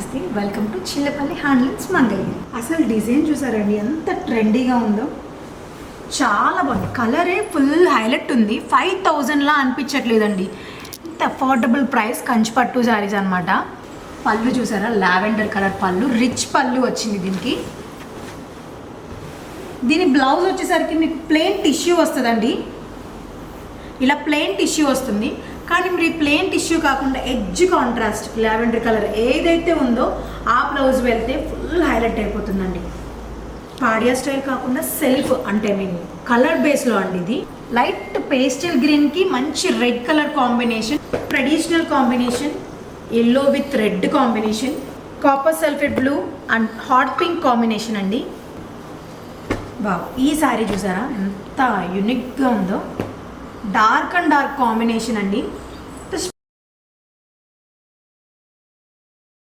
నమస్తే, welcome to Chillapalli handlooms Mangalagiri. అసలు design చూసారండి ఎంత ట్రెండీగా ఉందో, చాలా బాగుంది. కలరే ఫుల్ హైలైట్ ఉంది. 5000లా అనిపించట్లేదండి. ఇంత అఫోర్డబుల్ ప్రైస్. కంచిపట్టు శారీస్ అనమాట. పళ్ళు చూసారా, లావెండర్ కలర్ పళ్ళు, రిచ్ పళ్ళు వచ్చింది దీనికి. దీని బ్లౌజ్ వచ్చేసరికి మీకు ప్లెయిన్ టిష్యూ వస్తుందండి. ఇలా ప్లెయిన్ టిష్యూ వస్తుంది, కానీ మీరు ఈ ప్లెయిన్ టిష్యూ కాకుండా ఎడ్జ్ కాంట్రాస్ట్ లావెండర్ కలర్ ఏదైతే ఉందో ఆ బ్లౌజ్ వెళ్తే ఫుల్ హైలైట్ అయిపోతుందండి. పాడియా స్టైల్ కాకుండా సెల్ఫ్ అంటే మీన్ కలర్ బేస్లో అండి. ఇది లైట్ పేస్టల్ గ్రీన్కి మంచి red colour combination, traditional combination, yellow with red combination, copper sulphate blue and hot pink combination అండి. బావ్, ఈ శారీ చూసారా ఎంత యూనిక్గా ఉందో. డార్క్ అండ్ డార్క్ కాంబినేషన్ అండి.